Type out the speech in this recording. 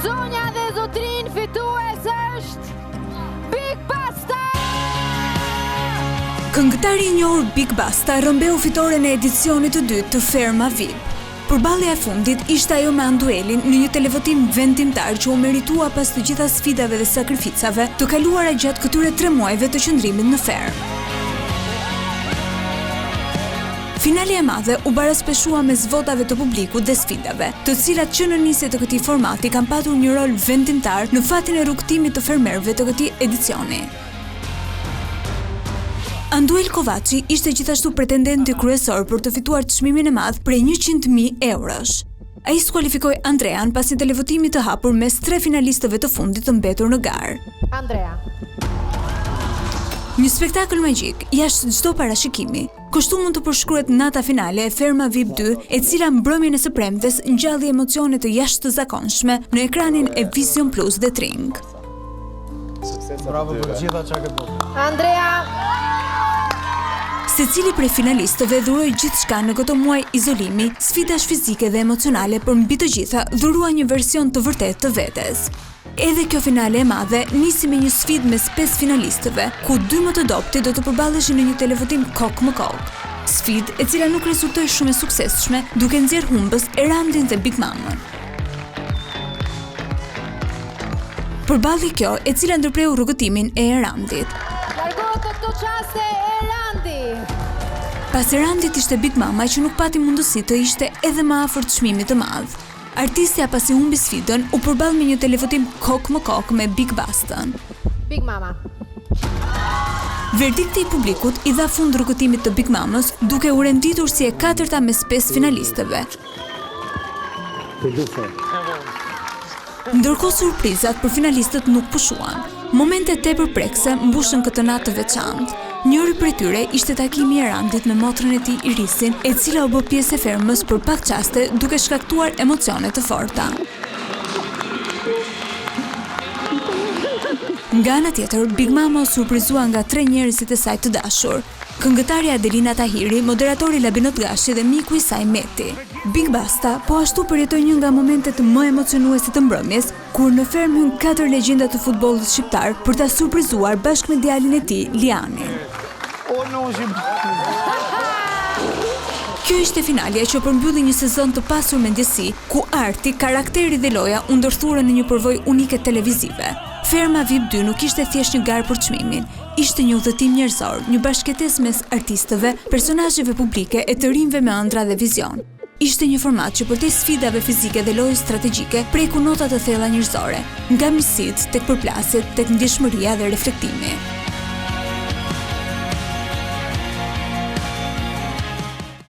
Zonja dhe zotrin, fitues është Big Basta! Këngëtari i njohur Big Basta rrëmbeu fitoren e edicionit të dytë të Ferma VIP. Përballja e fundit ishte ajo me Anduelin në një televotim vendimtar që u meritua pas të gjitha sfidave dhe sakrificave të kaluara gjatë këtyre 3 muajve të qëndrimit në Ferm. Finalja e madhe u baraspeshua mes votave të publikut dhe sfidave, të cilat që në nisje të këtij formati kanë patur një rol vendimtar në fatin e rrugtimit të fermerëve të këtij edicioni. Anduel Kovaçi ishte gjithashtu pretendenti kryesor për të fituar çmimin e madh prej 100.000 eurosh. Ai skualifikoi Andrean pasi televotimit të hapur mes 3 finalistëve të fundit të mbetur në garë. Andrea. Një spektakël magjik, jashtë çdo parashikimi. Kështu mund të përshkruhet nata finale e Ferma VIP 2, e cila mbrëmjen e së premtes ngjalli emocione të jashtëzakonshme në ekranin e Vision Plus dhe Tring. Bravo për gjitha çka ke bërë. Andrea. Secili prej finalistëve dhuroi gjithçka në këto muaj izolimi, sfidash fizike dhe emocionale, por mbi të gjitha dhurua një version të vërtetë të vetes. Edhe kjo finale e madhe nisi me një sfidë mes 5 finalistëve, ku 2 më të dobti do të përballeshin në një televotim kok më kok. Sfidë e cila nuk rezultoi shumë e suksesshme, duke nxjerrë humbës Erandin dhe Big Mamën. Përballi kjo, e cila ndërpreu rrugëtimin e Erandit. Largohet në këto qaste Erandi. Pas Erandit ishte Big Mama që nuk pati mundësi të ishte edhe më afër çmimit të madh. Artistja pasi humbi sfidën u përball me një televotim kok më kok me Big Bastën. Big Mama. Verdikti i publikut i dha fund rrugëtimit të Big Mamës, duke u renditur si e 4-ta mes 5 finalistëve. Ndërkohë surprizat për finalistët nuk pushuan. Momente tepër prekse mbushën këtë natë të veçantë. Njëri prej tyre ishte takimi i Erandit me motrën e tij Irisin, e cila u bë pjesë e Fermës për pak çaste duke shkaktuar emocione të forta. Nga ana tjetër, Big Mama u surprizua nga 3 njerëzit e saj të dashur. Këngëtarja Adelina Tahiri, moderatori Labinot Gashi dhe miku i saj Meti. Big Basta po ashtu përjetoi një nga momentet më emocionuese të mbrëmjes, kur në Ferm hyn 4 legjenda të futbollit shqiptar për ta surprizuar bashkë me djalin e tij, Lianin. Kjo ishte finalja që përmbylli një sezon të pasur me ndjesi, ku arti, karakteri dhe loja u ndërthurën në një përvojë unike televizive. Ferma VIP 2 nuk ishte thjesht një garë për çmimin, ishte një udhëtim njerëzor, një bashkëtesë mes artistëve, personazheve publike e të rinjve me ëndra dhe vizion. Ishte një format që përtej sfidave fizike dhe lojës strategjike preku nota të thella njerëzore, nga miqësitë tek përplasjet, tek ndjeshmëria dhe reflektimi.